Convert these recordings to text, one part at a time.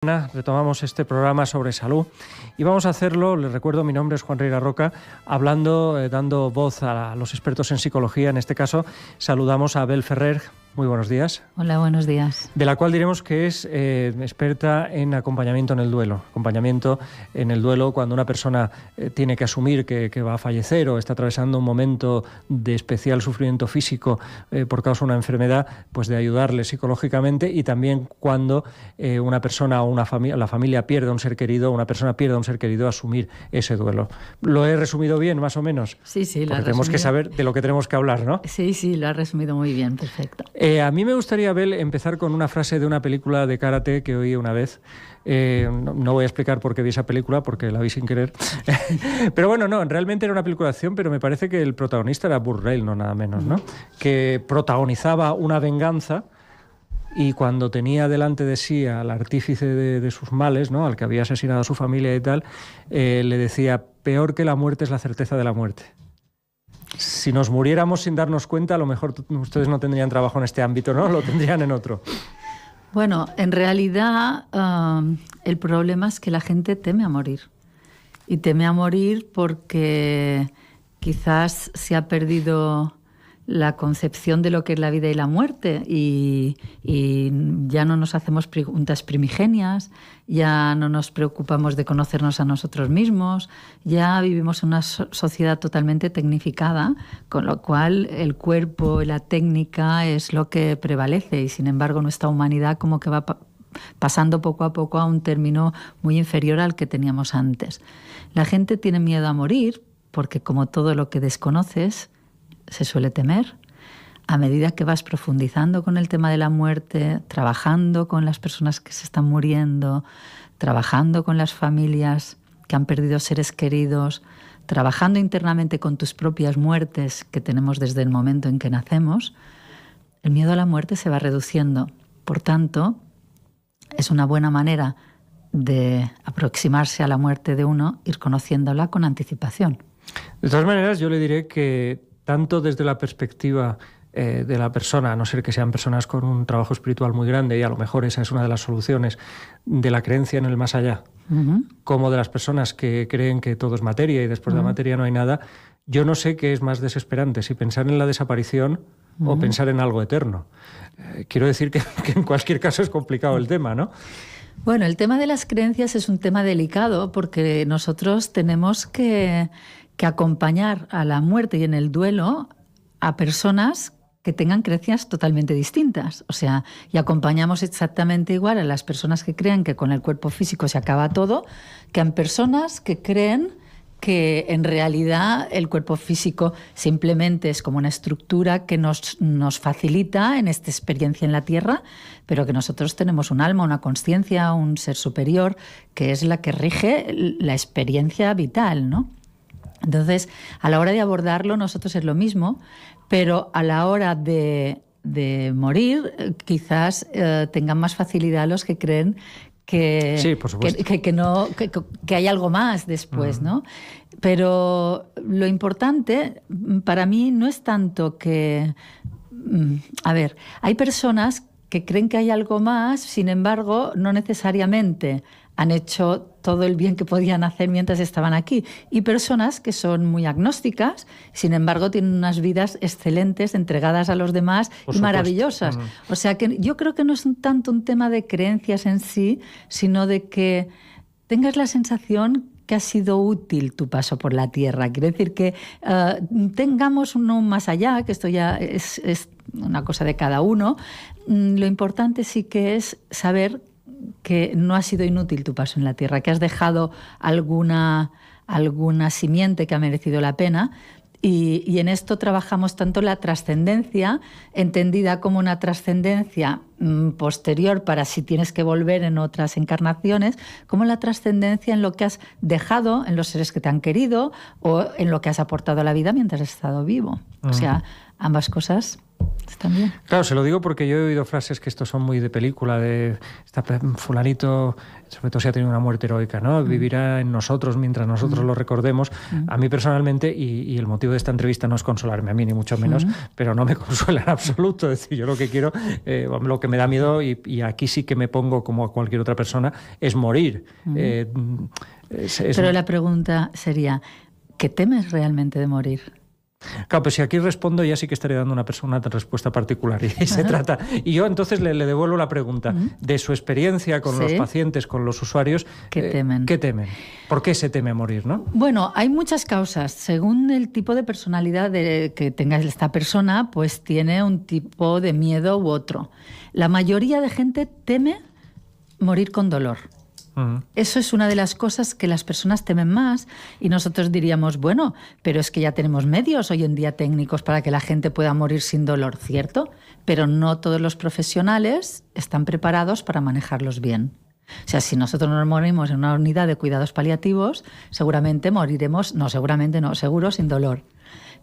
Retomamos este programa sobre salud y vamos a hacerlo, les recuerdo, mi nombre es Juan Riera Roca, hablando, dando voz a los expertos en psicología. En este caso saludamos a Abel Ferrer. Muy buenos días. Hola, buenos días. De la cual diremos que es experta en acompañamiento en el duelo. Acompañamiento en el duelo cuando una persona tiene que asumir que va a fallecer o está atravesando un momento de especial sufrimiento físico por causa de una enfermedad, pues de ayudarle psicológicamente, y también cuando una persona o la familia pierde a un ser querido, una persona pierde a un ser querido, asumir ese duelo. ¿Lo he resumido bien, más o menos? Sí, lo Porque tenemos que saber de lo que tenemos que hablar, ¿no? Sí, lo has resumido muy bien, perfecto. A mí me gustaría, Abel, empezar con una frase de una película de karate que oí una vez. No voy a explicar por qué vi esa película, porque la vi sin querer. Pero bueno, no, realmente era una película de acción, pero me parece que el protagonista era Burt Reilly, no nada menos, ¿no? Que protagonizaba una venganza y cuando tenía delante de sí al artífice de sus males, ¿no? Al que había asesinado a su familia y tal, le decía: peor que la muerte es la certeza de la muerte. Si nos muriéramos sin darnos cuenta, a lo mejor ustedes no tendrían trabajo en este ámbito, ¿no? Lo tendrían en otro. Bueno, en realidad el problema es que la gente teme a morir. Y teme a morir porque quizás se ha perdido la concepción de lo que es la vida y la muerte y ya no nos hacemos preguntas primigenias, ya no nos preocupamos de conocernos a nosotros mismos, ya vivimos en una sociedad totalmente tecnificada, con lo cual el cuerpo y la técnica es lo que prevalece, y sin embargo nuestra humanidad como que va pasando poco a poco a un término muy inferior al que teníamos antes. La gente tiene miedo a morir porque, como todo lo que desconoces, se suele temer. A medida que vas profundizando con el tema de la muerte, trabajando con las personas que se están muriendo, trabajando con las familias que han perdido seres queridos, trabajando internamente con tus propias muertes que tenemos desde el momento en que nacemos, el miedo a la muerte se va reduciendo. Por tanto, es una buena manera de aproximarse a la muerte de uno, ir conociéndola con anticipación. De todas maneras, yo le diré que tanto desde la perspectiva de la persona, a no ser que sean personas con un trabajo espiritual muy grande, y a lo mejor esa es una de las soluciones, de la creencia en el más allá, como de las personas que creen que todo es materia y después de la materia no hay nada, yo no sé qué es más desesperante, si pensar en la desaparición o pensar en algo eterno. Quiero decir que en cualquier caso es complicado el tema, ¿no? Bueno, el tema de las creencias es un tema delicado porque nosotros tenemos que acompañar a la muerte y en el duelo a personas que tengan creencias totalmente distintas. O sea, y acompañamos exactamente igual a las personas que creen que con el cuerpo físico se acaba todo, que a personas que creen que en realidad el cuerpo físico simplemente es como una estructura que nos facilita en esta experiencia en la Tierra, pero que nosotros tenemos un alma, una conciencia, un ser superior, que es la que rige la experiencia vital, ¿no? Entonces, a la hora de abordarlo, nosotros es lo mismo, pero a la hora de morir, quizás tengan más facilidad los que creen que, sí, por supuesto, que hay algo más después, ¿no? Pero lo importante para mí no es tanto que... A ver, hay personas que creen que hay algo más, sin embargo, no necesariamente han hecho todo el bien que podían hacer mientras estaban aquí. Y personas que son muy agnósticas, sin embargo, tienen unas vidas excelentes, entregadas a los demás y maravillosas. O sea que yo creo que no es tanto un tema de creencias en sí, sino de que tengas la sensación que ha sido útil tu paso por la Tierra. Quiere decir que tengamos uno más allá, que esto ya es una cosa de cada uno. Lo importante sí que es saber que no ha sido inútil tu paso en la Tierra, que has dejado alguna simiente que ha merecido la pena. Y en esto trabajamos tanto la trascendencia, entendida como una trascendencia posterior para si tienes que volver en otras encarnaciones, como la trascendencia en lo que has dejado, en los seres que te han querido o en lo que has aportado a la vida mientras has estado vivo. O sea, ambas cosas están bien. Claro, se lo digo porque yo he oído frases que estos son muy de película, de fulanito, sobre todo si ha tenido una muerte heroica, ¿no? Vivirá en nosotros mientras nosotros lo recordemos. A mí personalmente, y el motivo de esta entrevista no es consolarme a mí, ni mucho menos, pero no me consuela en absoluto. Es decir, yo lo que quiero, lo que me da miedo, y aquí sí que me pongo como a cualquier otra persona, es morir. Pero la pregunta sería, ¿qué temes realmente de morir? Claro, pues si aquí respondo ya sí que estaré dando una respuesta particular y se trata. Y yo entonces le devuelvo la pregunta de su experiencia con los pacientes, con los usuarios. ¿Qué temen? ¿Qué temen? ¿Por qué se teme morir, no? Bueno, hay muchas causas. Según el tipo de personalidad que tenga esta persona, pues tiene un tipo de miedo u otro. La mayoría de gente teme morir con dolor. Eso es una de las cosas que las personas temen más y nosotros diríamos, bueno, pero es que ya tenemos medios hoy en día técnicos para que la gente pueda morir sin dolor, ¿cierto? Pero no todos los profesionales están preparados para manejarlos bien. O sea, si nosotros nos morimos en una unidad de cuidados paliativos, seguramente moriremos, seguro sin dolor.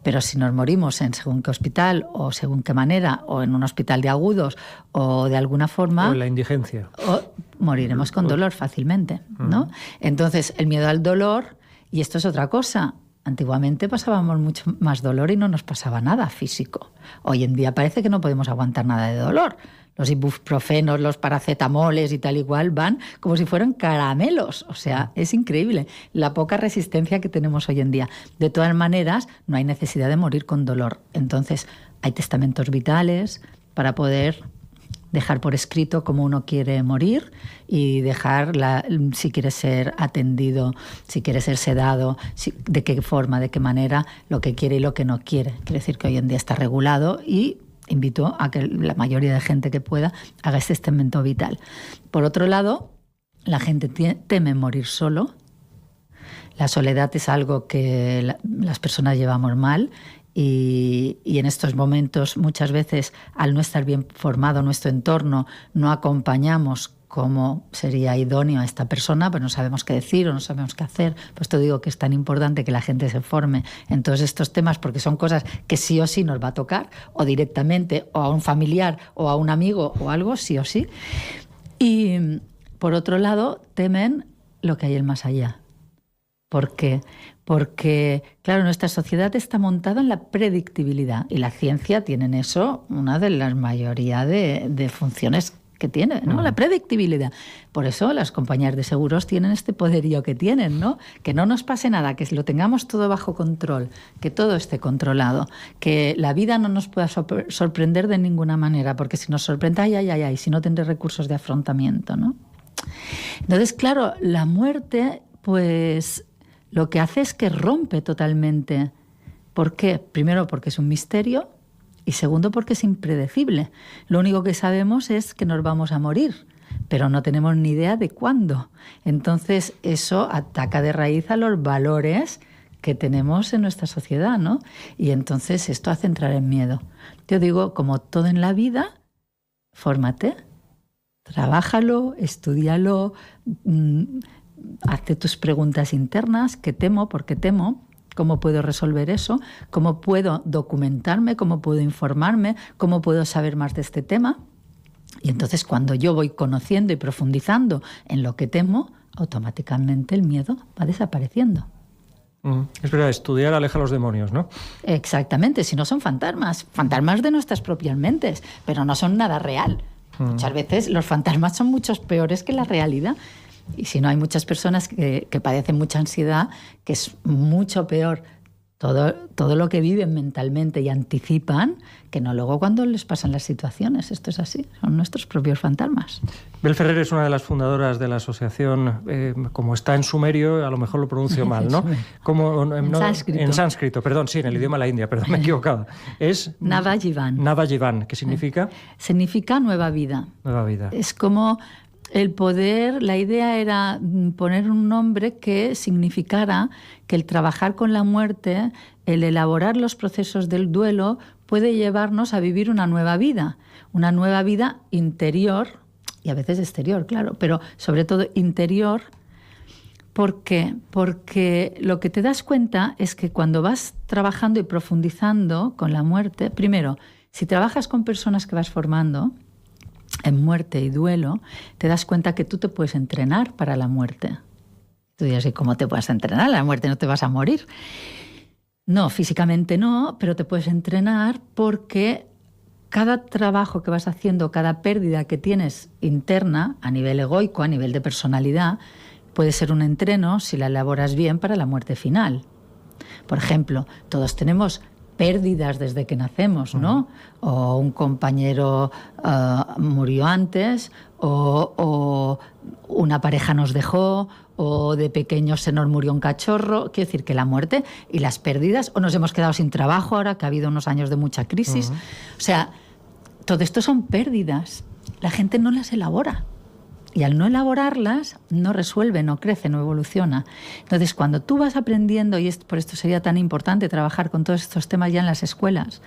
Pero si nos morimos en según qué hospital o según qué manera, o en un hospital de agudos o de alguna forma... O en la indigencia. Moriremos con dolor fácilmente, ¿no? Entonces, el miedo al dolor, y esto es otra cosa, antiguamente pasábamos mucho más dolor y no nos pasaba nada físico. Hoy en día parece que no podemos aguantar nada de dolor. Los ibuprofenos, los paracetamoles y tal igual van como si fueran caramelos. O sea, es increíble la poca resistencia que tenemos hoy en día. De todas maneras, no hay necesidad de morir con dolor. Entonces, hay testamentos vitales para poder dejar por escrito cómo uno quiere morir y dejar si quiere ser atendido, si quiere ser sedado, de qué forma, de qué manera, lo que quiere y lo que no quiere. Quiere decir que hoy en día está regulado y invito a que la mayoría de gente que pueda haga este testamento vital. Por otro lado, la gente teme morir solo. La soledad es algo que las personas llevamos mal y en estos momentos muchas veces al no estar bien formado nuestro entorno no acompañamos cómo sería idóneo a esta persona, pues no sabemos qué decir o no sabemos qué hacer. Pues te digo que es tan importante que la gente se forme en todos estos temas porque son cosas que sí o sí nos va a tocar, o directamente, o a un familiar, o a un amigo, o algo, sí o sí. Y por otro lado, temen lo que hay el más allá. ¿Por qué? Porque, claro, nuestra sociedad está montada en la predictibilidad y la ciencia tiene en eso una de las mayoría de funciones que tiene, ¿no? La predictibilidad. Por eso las compañías de seguros tienen este poderío que tienen, ¿no? Que no nos pase nada, que lo tengamos todo bajo control, que todo esté controlado, que la vida no nos pueda sorprender de ninguna manera, porque si nos sorprende, ay, si no tendré recursos de afrontamiento, ¿no? Entonces, claro, la muerte, pues lo que hace es que rompe totalmente. ¿Por qué? Primero, porque es un misterio. Y segundo, porque es impredecible. Lo único que sabemos es que nos vamos a morir, pero no tenemos ni idea de cuándo. Entonces, eso ataca de raíz a los valores que tenemos en nuestra sociedad, ¿no? Y entonces esto hace entrar en miedo. Yo digo, como todo en la vida, fórmate, trabájalo, estúdialo, hazte tus preguntas internas, ¿qué temo? ¿Por qué temo? ¿Cómo puedo resolver eso? ¿Cómo puedo documentarme? ¿Cómo puedo informarme? ¿Cómo puedo saber más de este tema? Y entonces cuando yo voy conociendo y profundizando en lo que temo, automáticamente el miedo va desapareciendo. Es verdad, estudiar aleja a los demonios, ¿no? Exactamente, si no son fantasmas de nuestras propias mentes, pero no son nada real. Muchas veces los fantasmas son muchos peores que la realidad. Y si no, hay muchas personas que padecen mucha ansiedad, que es mucho peor todo lo que viven mentalmente y anticipan, que no luego cuando les pasan las situaciones. Esto es así, son nuestros propios fantasmas. Bel Ferrer es una de las fundadoras de la asociación, como está en sumerio, a lo mejor lo pronuncio mal, ¿no? En sánscrito, perdón, sí, en el idioma de la India, perdón, me he equivocado. Es Navajivan. Navajivan, ¿qué significa? Significa nueva vida. Nueva vida. Es como el poder, la idea era poner un nombre que significara que el trabajar con la muerte, el elaborar los procesos del duelo, puede llevarnos a vivir una nueva vida interior y a veces exterior, claro, pero sobre todo interior, ¿Por qué? Porque lo que te das cuenta es que cuando vas trabajando y profundizando con la muerte, primero, si trabajas con personas que vas formando en muerte y duelo, te das cuenta que tú te puedes entrenar para la muerte. Tú dirás, ¿y cómo te puedes entrenar? La muerte no te vas a morir. No, físicamente no, pero te puedes entrenar porque cada trabajo que vas haciendo, cada pérdida que tienes interna, a nivel egoico, a nivel de personalidad, puede ser un entreno si la elaboras bien para la muerte final. Por ejemplo, todos tenemos pérdidas desde que nacemos, ¿no? O un compañero murió antes, o una pareja nos dejó, o de pequeños se nos murió un cachorro. Quiero decir que la muerte y las pérdidas, o nos hemos quedado sin trabajo ahora que ha habido unos años de mucha crisis. O sea, todo esto son pérdidas. La gente no las elabora. Y al no elaborarlas, no resuelve, no crece, no evoluciona. Entonces, cuando tú vas aprendiendo, y por esto sería tan importante trabajar con todos estos temas ya en las escuelas,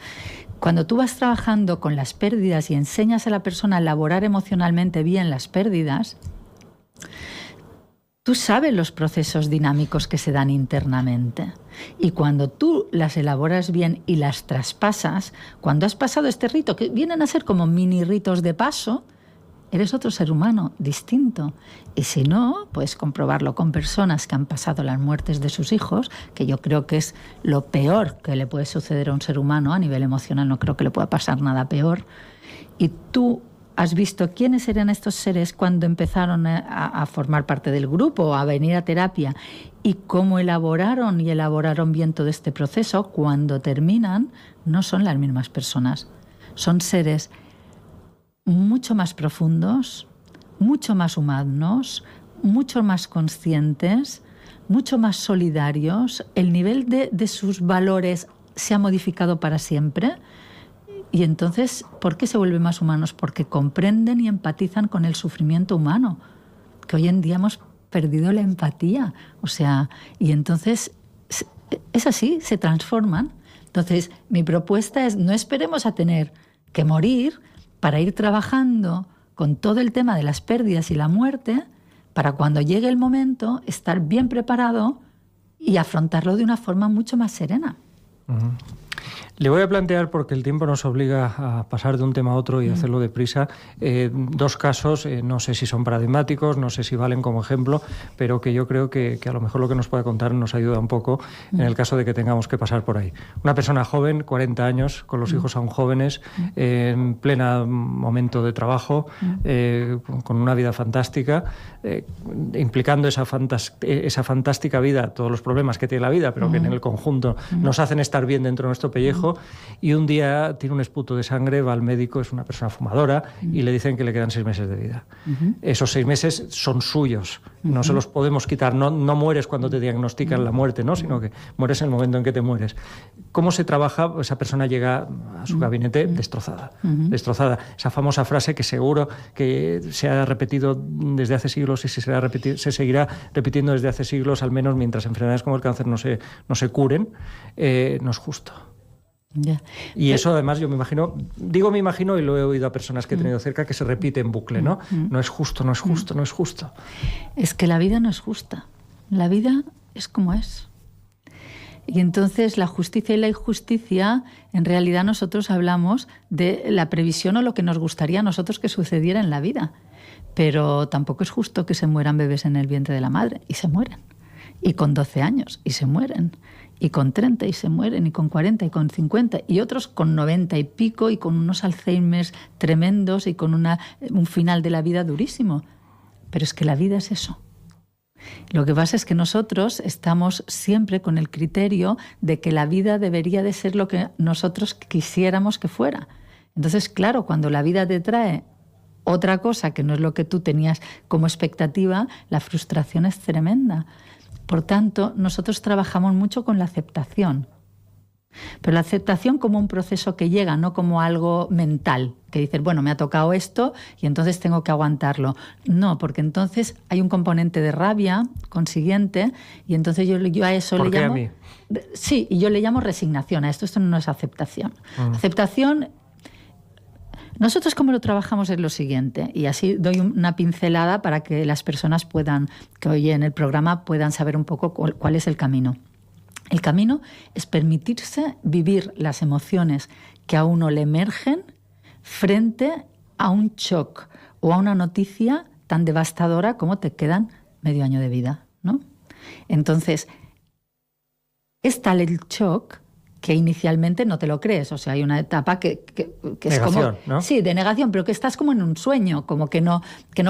cuando tú vas trabajando con las pérdidas y enseñas a la persona a elaborar emocionalmente bien las pérdidas, tú sabes los procesos dinámicos que se dan internamente. Y cuando tú las elaboras bien y las traspasas, cuando has pasado este rito, que vienen a ser como mini ritos de paso, eres otro ser humano distinto. Y si no, puedes comprobarlo con personas que han pasado las muertes de sus hijos, que yo creo que es lo peor que le puede suceder a un ser humano a nivel emocional. No creo que le pueda pasar nada peor. Y tú has visto quiénes eran estos seres cuando empezaron a formar parte del grupo, a venir a terapia, y cómo elaboraron bien todo este proceso. Cuando terminan, no son las mismas personas. Son seres mucho más profundos, mucho más humanos, mucho más conscientes, mucho más solidarios. El nivel de sus valores se ha modificado para siempre. Y entonces, ¿por qué se vuelven más humanos? Porque comprenden y empatizan con el sufrimiento humano, que hoy en día hemos perdido la empatía. O sea, y entonces es así, se transforman. Entonces, mi propuesta es, no esperemos a tener que morir para ir trabajando con todo el tema de las pérdidas y la muerte, para cuando llegue el momento estar bien preparado y afrontarlo de una forma mucho más serena. Uh-huh. Le voy a plantear, porque el tiempo nos obliga a pasar de un tema a otro y hacerlo deprisa, dos casos, no sé si son paradigmáticos, no sé si valen como ejemplo, pero que yo creo que a lo mejor lo que nos puede contar nos ayuda un poco en el caso de que tengamos que pasar por ahí. Una persona joven, 40 años, con los hijos aún jóvenes, en pleno momento de trabajo, con una vida fantástica, implicando esa fantástica vida, todos los problemas que tiene la vida, pero que en el conjunto nos hacen estar bien dentro de nuestro pellejo, y un día tiene un esputo de sangre, va al médico, es una persona fumadora, y le dicen que le quedan 6 meses de vida. Esos 6 meses son suyos, no se los podemos quitar. No mueres cuando te diagnostican la muerte, ¿no? Sino que mueres en el momento en que te mueres. ¿Cómo se trabaja? Esa persona llega a su gabinete destrozada. Esa famosa frase que seguro que se ha repetido desde hace siglos y se seguirá repitiendo desde hace siglos, al menos mientras enfermedades como el cáncer no se curen, no es justo. Yeah. Y eso además yo me imagino y lo he oído a personas que he tenido cerca, que se repite en bucle, ¿no? No es justo, no es justo, no es justo. Es que la vida no es justa. La vida es como es. Y entonces la justicia y la injusticia, en realidad nosotros hablamos de la previsión o lo que nos gustaría a nosotros que sucediera en la vida. Pero tampoco es justo que se mueran bebés en el vientre de la madre, y se mueren. Y con 12 años, y se mueren. Y con 30 y se mueren, y con 40 y con 50, y otros con 90 y pico y con unos Alzheimers tremendos y con un final de la vida durísimo. Pero es que la vida es eso. Lo que pasa es que nosotros estamos siempre con el criterio de que la vida debería de ser lo que nosotros quisiéramos que fuera. Entonces, claro, cuando la vida te trae otra cosa que no es lo que tú tenías como expectativa, la frustración es tremenda. Por tanto, nosotros trabajamos mucho con la aceptación. Pero la aceptación como un proceso que llega, no como algo mental, que dices, bueno, me ha tocado esto y entonces tengo que aguantarlo. No, porque entonces hay un componente de rabia consiguiente, y entonces yo a eso le llamo... ¿Por qué a mí? Sí, y yo le llamo resignación a esto. Esto no es aceptación. Aceptación Nosotros cómo lo trabajamos es lo siguiente, y así doy una pincelada para que las personas que oyen el programa puedan saber un poco cuál es el camino. El camino es permitirse vivir las emociones que a uno le emergen frente a un shock o a una noticia tan devastadora como te quedan medio año de vida, ¿no? Entonces, es tal el shock que inicialmente no te lo crees. O sea, hay una etapa que es negación, como... ¿no? Sí, de negación, pero que estás como en un sueño, como que no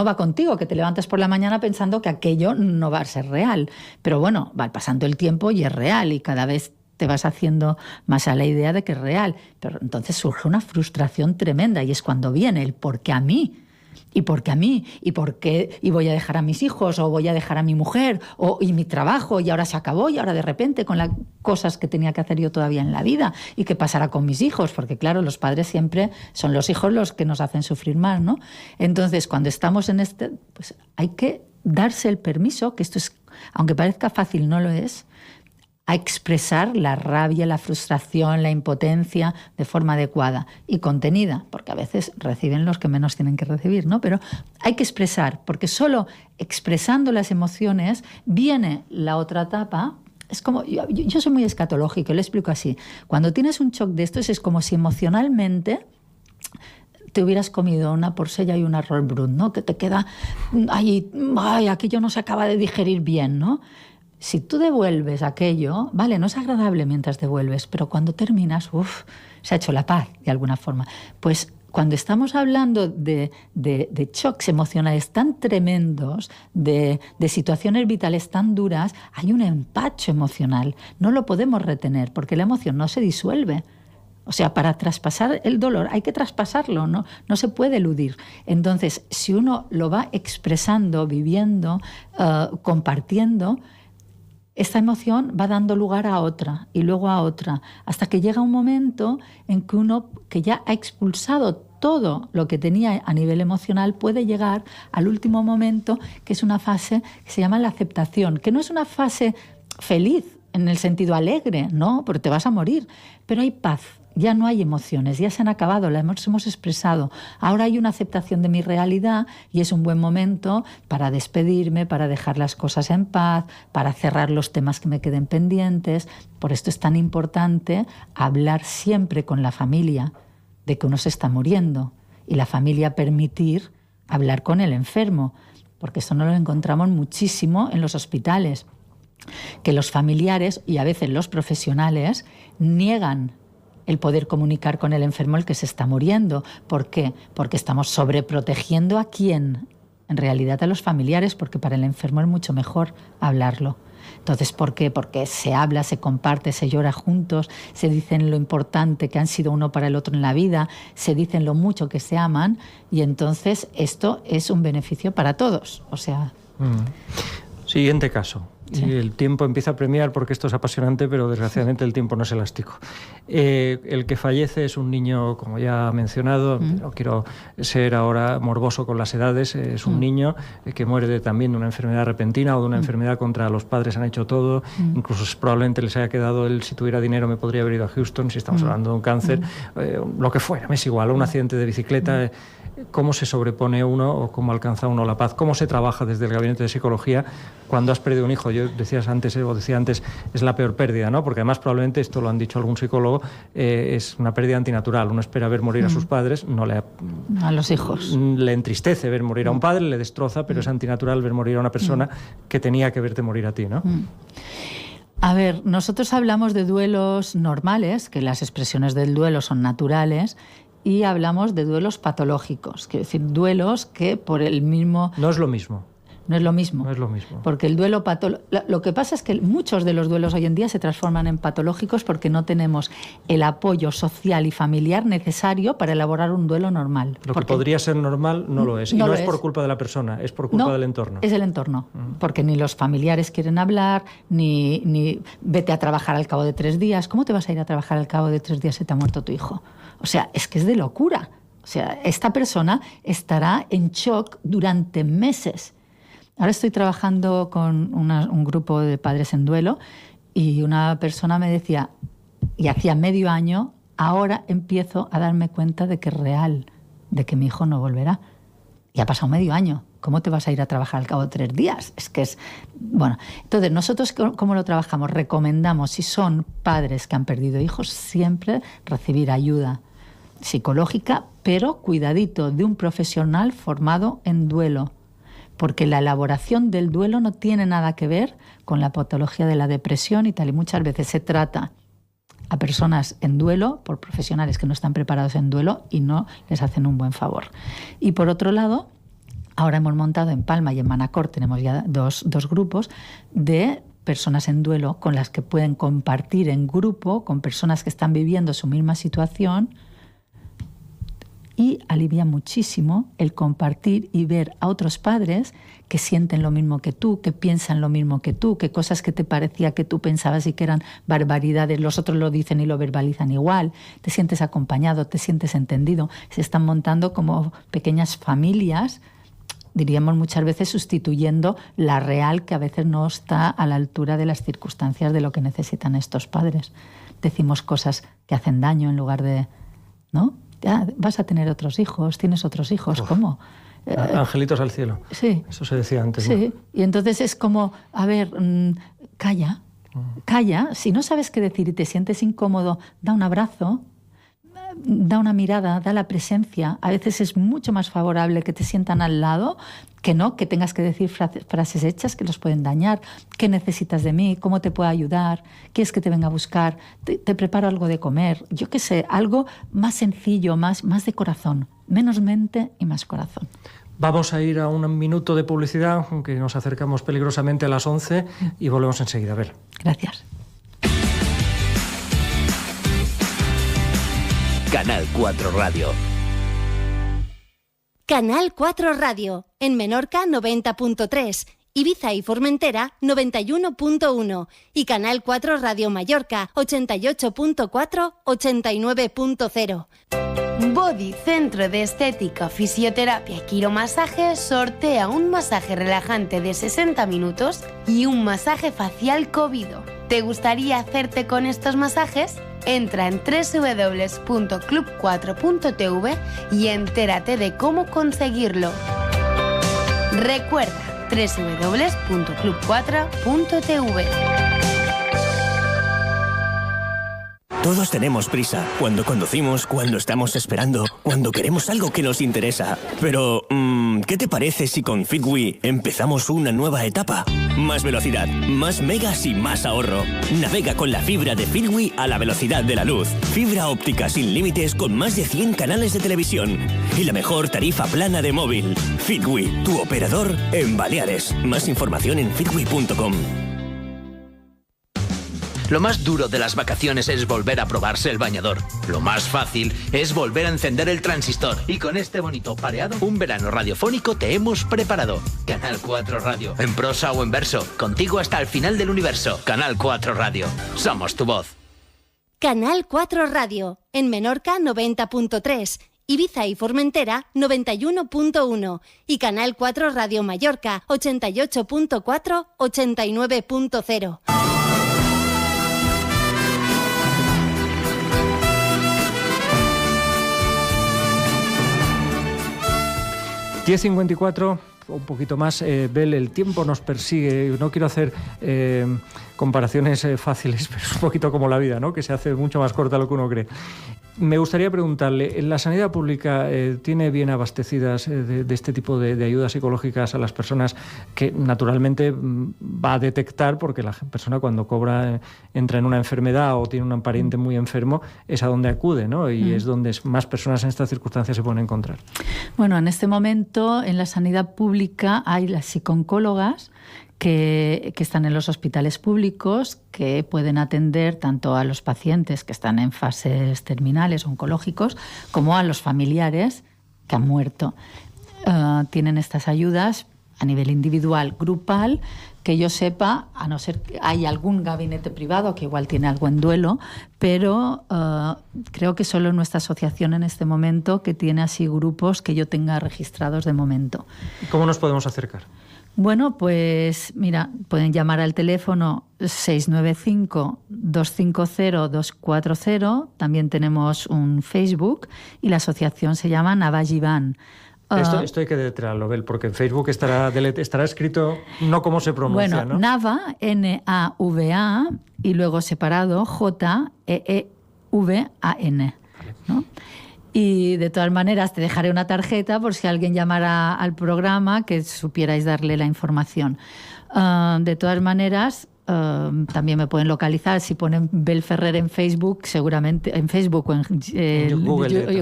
va contigo, que te levantas por la mañana pensando que aquello no va a ser real. Pero bueno, va pasando el tiempo y es real, y cada vez te vas haciendo más a la idea de que es real. Pero entonces surge una frustración tremenda, y es cuando viene el ¿por qué a mí? ¿Y por qué a mí? ¿Y por qué? ¿Y voy a dejar a mis hijos? ¿O voy a dejar a mi mujer? ¿Y mi trabajo? ¿Y ahora se acabó? ¿Y ahora de repente con las cosas que tenía que hacer yo todavía en la vida? ¿Y qué pasará con mis hijos? Porque claro, los padres siempre son los hijos los que nos hacen sufrir más, ¿no? Entonces, cuando estamos en pues hay que darse el permiso, que esto es, aunque parezca fácil, no lo es, a expresar la rabia, la frustración, la impotencia de forma adecuada y contenida, porque a veces reciben los que menos tienen que recibir, ¿no? Pero hay que expresar, porque solo expresando las emociones viene la otra etapa. Es como, yo soy muy escatológico, lo explico así. Cuando tienes un shock de estos es como si emocionalmente te hubieras comido una porcella y un arroz brut, ¿no? Que te queda ahí, ay, aquello no se acaba de digerir bien, ¿no? Si tú devuelves aquello, vale, no es agradable mientras devuelves, pero cuando terminas, se ha hecho la paz de alguna forma. Pues cuando estamos hablando de shocks emocionales tan tremendos, de situaciones vitales tan duras, hay un empacho emocional. No lo podemos retener porque la emoción no se disuelve. O sea, para traspasar el dolor hay que traspasarlo, no se puede eludir. Entonces, si uno lo va expresando, viviendo, compartiendo, esta emoción va dando lugar a otra y luego a otra, hasta que llega un momento en que uno, que ya ha expulsado todo lo que tenía a nivel emocional, puede llegar al último momento, que es una fase que se llama la aceptación, que no es una fase feliz en el sentido alegre, no, porque te vas a morir, pero hay paz. Ya no hay emociones, ya se han acabado, las hemos expresado. Ahora hay una aceptación de mi realidad y es un buen momento para despedirme, para dejar las cosas en paz, para cerrar los temas que me queden pendientes. Por esto es tan importante hablar siempre con la familia de que uno se está muriendo y la familia permitir hablar con el enfermo, porque esto no lo encontramos muchísimo en los hospitales, que los familiares y a veces los profesionales niegan el poder comunicar con el enfermo el que se está muriendo. ¿Por qué? Porque estamos sobreprotegiendo a quién, en realidad a los familiares, porque para el enfermo es mucho mejor hablarlo. Entonces, ¿por qué? Porque se habla, se comparte, se llora juntos, se dicen lo importante que han sido uno para el otro en la vida, se dicen lo mucho que se aman, y entonces esto es un beneficio para todos. O sea... Siguiente caso. Sí. Y el tiempo empieza a premiar porque esto es apasionante, pero desgraciadamente el tiempo no es elástico. El que fallece es un niño, como ya ha mencionado, no quiero ser ahora morboso con las edades, es un niño que muere también de una enfermedad repentina o de una enfermedad contra los padres han hecho todo, incluso probablemente les haya quedado él, si tuviera dinero me podría haber ido a Houston, si estamos hablando de un cáncer, lo que fuera, me es igual, un accidente de bicicleta. ¿Cómo se sobrepone uno o cómo alcanza uno la paz? ¿Cómo se trabaja desde el gabinete de psicología cuando has perdido un hijo? Yo decía antes, es la peor pérdida, ¿no? Porque además probablemente, esto lo han dicho algún psicólogo, es una pérdida antinatural. Uno espera ver morir a sus padres, a los hijos. Le entristece ver morir a un padre, le destroza, pero es antinatural ver morir a una persona que tenía que verte morir a ti, ¿no? A ver, nosotros hablamos de duelos normales, que las expresiones del duelo son naturales, y hablamos de duelos patológicos, quiero decir, duelos que por el mismo... No es lo mismo. No es lo mismo. No es lo mismo. Porque el duelo lo que pasa es que muchos de los duelos hoy en día se transforman en patológicos porque no tenemos el apoyo social y familiar necesario para elaborar un duelo normal. Lo que podría ser normal no lo es. Y no es por culpa de la persona, es por culpa del entorno. Es el entorno. Porque ni los familiares quieren hablar, ni vete a trabajar al cabo de 3 días. ¿Cómo te vas a ir a trabajar al cabo de 3 días si te ha muerto tu hijo? O sea, es que es de locura. O sea, esta persona estará en shock durante meses. Ahora estoy trabajando con un grupo de padres en duelo y una persona me decía, y hacía medio año, ahora empiezo a darme cuenta de que es real. de que mi hijo no volverá. Y ha pasado medio año. ¿Cómo te vas a ir a trabajar al cabo de 3 días? Es que es... Bueno, entonces, nosotros, ¿cómo lo trabajamos? Recomendamos, si son padres que han perdido hijos, siempre recibir ayuda psicológica, pero cuidadito, de un profesional formado en duelo. Porque la elaboración del duelo no tiene nada que ver con la patología de la depresión y tal. Y muchas veces se trata a personas en duelo por profesionales que no están preparados en duelo y no les hacen un buen favor. Y por otro lado, ahora hemos montado en Palma y en Manacor, tenemos ya dos grupos de personas en duelo con las que pueden compartir en grupo con personas que están viviendo su misma situación, y alivia muchísimo el compartir y ver a otros padres que sienten lo mismo que tú, que piensan lo mismo que tú, que cosas que te parecía que tú pensabas y que eran barbaridades, los otros lo dicen y lo verbalizan igual. Te sientes acompañado, te sientes entendido. Se están montando como pequeñas familias, diríamos muchas veces sustituyendo la real, que a veces no está a la altura de las circunstancias de lo que necesitan estos padres. Decimos cosas que hacen daño en lugar de... ¿no? Ya, vas a tener otros hijos, tienes otros hijos, ¿cómo? Angelitos al cielo. Sí. Eso se decía antes, sí. ¿no? Y entonces es como, a ver, calla, si no sabes qué decir y te sientes incómodo, da un abrazo, da una mirada, da la presencia. A veces es mucho más favorable que te sientan al lado que no, que tengas que decir frases hechas que los pueden dañar. ¿Qué necesitas de mí? ¿Cómo te puedo ayudar? ¿Quieres que te venga a buscar? ¿Te preparo algo de comer? Yo qué sé, algo más sencillo, más de corazón. Menos mente y más corazón. Vamos a ir a un minuto de publicidad, aunque nos acercamos peligrosamente a las 11 y volvemos enseguida. A ver. Gracias. Canal 4 Radio. Canal 4 Radio, en Menorca 90.3, Ibiza y Formentera 91.1 y Canal 4 Radio Mallorca 88.4, 89.0. Body Centro de Estética, Fisioterapia y Quiromasaje sortea un masaje relajante de 60 minutos y un masaje facial Covido. ¿Te gustaría hacerte con estos masajes? Entra en www.club4.tv y entérate de cómo conseguirlo. Recuerda, www.club4.tv. Todos tenemos prisa. Cuando conducimos, cuando estamos esperando, cuando queremos algo que nos interesa. Pero, ¿qué te parece si con Fitwi empezamos una nueva etapa? Más velocidad, más megas y más ahorro. Navega con la fibra de Fitwi a la velocidad de la luz. Fibra óptica sin límites con más de 100 canales de televisión. Y la mejor tarifa plana de móvil. Fitwi, tu operador en Baleares. Más información en fitwi.com. Lo más duro de las vacaciones es volver a probarse el bañador. Lo más fácil es volver a encender el transistor. Y con este bonito pareado, un verano radiofónico te hemos preparado. Canal 4 Radio. En prosa o en verso. Contigo hasta el final del universo. Canal 4 Radio. Somos tu voz. Canal 4 Radio, en Menorca 90.3, Ibiza y Formentera 91.1 y Canal 4 Radio Mallorca 88.4, 89.0. 10:54, un poquito más. Bel, el tiempo nos persigue. No quiero hacer comparaciones fáciles, pero es un poquito como la vida, ¿no? Que se hace mucho más corta de lo que uno cree. Me gustaría preguntarle, ¿la sanidad pública tiene bien abastecidas de este tipo de ayudas psicológicas a las personas que naturalmente va a detectar, porque la persona cuando cobra, entra en una enfermedad o tiene un pariente muy enfermo, es a donde acude, ¿no? Y es donde más personas en estas circunstancias se pueden encontrar? Bueno, en este momento en la sanidad pública hay las psicooncólogas que están en los hospitales públicos, que pueden atender tanto a los pacientes que están en fases terminales oncológicos como a los familiares que han muerto. Tienen estas ayudas a nivel individual, grupal, que yo sepa, a no ser que hay algún gabinete privado que igual tiene algo en duelo, pero creo que solo nuestra asociación en este momento que tiene así grupos que yo tenga registrados de momento. ¿Cómo nos podemos acercar? Bueno, pues mira, pueden llamar al teléfono 695-250-240. También tenemos un Facebook y la asociación se llama Navajivan. Esto hay que deletrearlo, Bel, porque en Facebook estará escrito no como se pronuncia, bueno, ¿no? Nava, N-A-V-A, y luego separado J-E-E-V-A-N, ¿no? Y de todas maneras te dejaré una tarjeta por si alguien llamara al programa que supierais darle la información. De todas maneras, también me pueden localizar. Si ponen Bel Ferrer en Facebook, seguramente en Facebook o en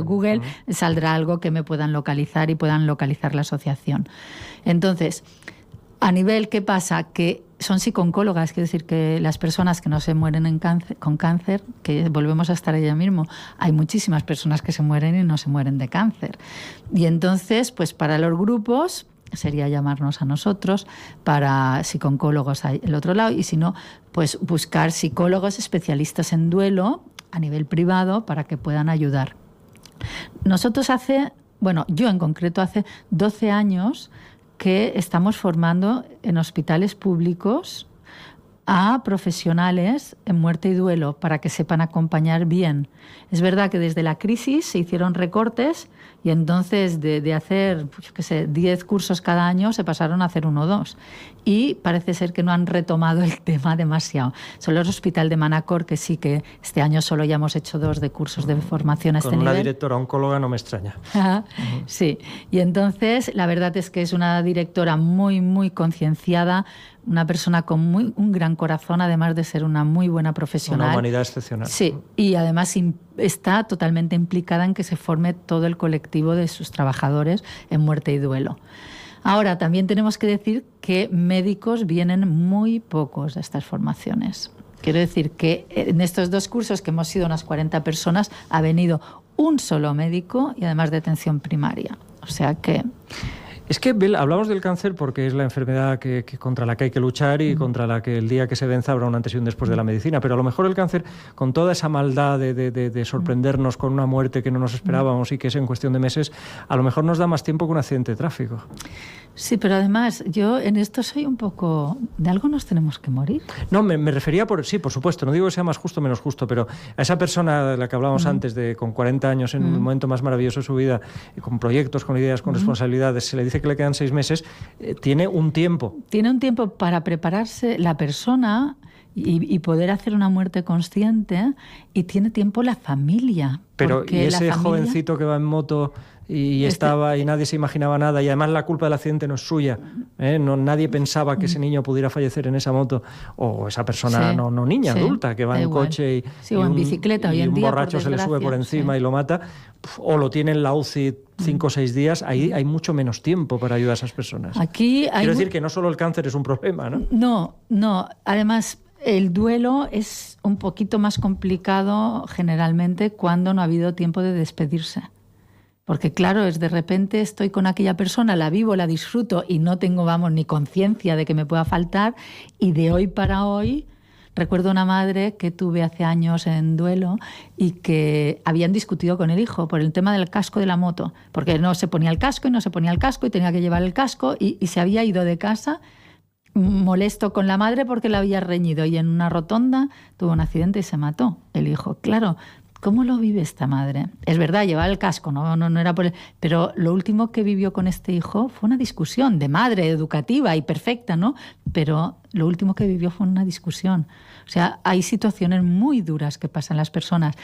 Google saldrá algo que me puedan localizar y puedan localizar la asociación. Entonces, a nivel, ¿qué pasa? Que son psicooncólogas, quiere decir que las personas que no se mueren con cáncer, que volvemos a estar allá mismo, hay muchísimas personas que se mueren y no se mueren de cáncer. Y entonces, pues para los grupos sería llamarnos a nosotros, para psicooncólogos al otro lado, y si no, pues buscar psicólogos especialistas en duelo a nivel privado para que puedan ayudar. Nosotros yo en concreto hace 12 años que estamos formando en hospitales públicos a profesionales en muerte y duelo para que sepan acompañar bien. Es verdad que desde la crisis se hicieron recortes y entonces de hacer, 10 cursos cada año se pasaron a hacer 1 o 2. Y parece ser que no han retomado el tema demasiado. Solo el Hospital de Manacor, que sí, que este año solo ya hemos hecho 2 de cursos de formación a este nivel. Con una directora oncóloga no me extraña. Sí, y entonces la verdad es que es una directora muy, muy concienciada, una persona con un gran corazón, además de ser una muy buena profesional. Una humanidad excepcional. Sí, y además está totalmente implicada en que se forme todo el colectivo de sus trabajadores en muerte y duelo. Ahora, también tenemos que decir que médicos vienen muy pocos a estas formaciones. Quiero decir que en estos 2 cursos, que hemos sido unas 40 personas, ha venido un solo médico y además de atención primaria. O sea que... Es que, Bel, hablamos del cáncer porque es la enfermedad contra la que hay que luchar y contra la que el día que se venza habrá un antes y un después de la medicina. Pero a lo mejor el cáncer, con toda esa maldad de sorprendernos con una muerte que no nos esperábamos y que es en cuestión de meses, a lo mejor nos da más tiempo que un accidente de tráfico. Sí, pero además yo en esto soy un poco... ¿De algo nos tenemos que morir? No, me refería por supuesto, no digo que sea más justo o menos justo, pero a esa persona de la que hablábamos antes, con 40 años en un momento más maravilloso de su vida, con proyectos, con ideas, con responsabilidades, se le dice que le quedan 6 meses, tiene un tiempo. Tiene un tiempo para prepararse la persona y poder hacer una muerte consciente, y tiene tiempo la familia. Pero y ese jovencito que va en moto y estaba y nadie se imaginaba nada, y además la culpa del accidente no es suya, nadie pensaba que ese niño pudiera fallecer en esa moto, o esa persona niña, adulta, que va en coche o en bicicleta, y hoy en un día, borracho se le sube por encima y lo mata, o lo tiene en la UCI 5 o 6 días, ahí hay mucho menos tiempo para ayudar a esas personas. Quiero decir que no solo el cáncer es un problema, ¿no? No, además... El duelo es un poquito más complicado generalmente cuando no ha habido tiempo de despedirse. Porque claro, es de repente estoy con aquella persona, la vivo, la disfruto y no tengo, ni conciencia de que me pueda faltar, y de hoy para hoy... Recuerdo una madre que tuve hace años en duelo y que habían discutido con el hijo por el tema del casco de la moto, porque no se ponía el casco y tenía que llevar el casco y se había ido de casa molesto con la madre porque la había reñido, y en una rotonda tuvo un accidente y se mató el hijo. Claro, ¿cómo lo vive esta madre? Es verdad, llevaba el casco, no era por pero lo último que vivió con este hijo fue una discusión de madre, educativa y perfecta, ¿no? Pero lo último que vivió fue una discusión. O sea, hay situaciones muy duras que pasan las personas,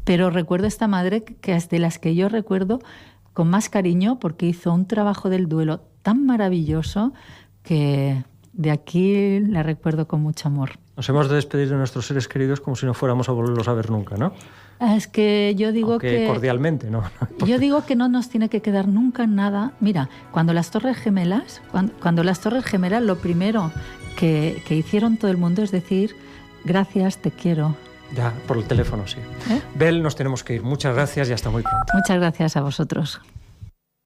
pero recuerdo a esta madre, que es de las que yo recuerdo con más cariño, porque hizo un trabajo del duelo tan maravilloso que... De aquí la recuerdo con mucho amor. Nos hemos de despedir de nuestros seres queridos como si no fuéramos a volverlos a ver nunca, ¿no? Es que yo digo que cordialmente, ¿no? Yo digo que no nos tiene que quedar nunca nada. Mira, cuando las Torres Gemelas, lo primero que hicieron todo el mundo es decir, gracias, te quiero. Ya, por el teléfono, sí. Bel, nos tenemos que ir. Muchas gracias y hasta muy pronto. Muchas gracias a vosotros.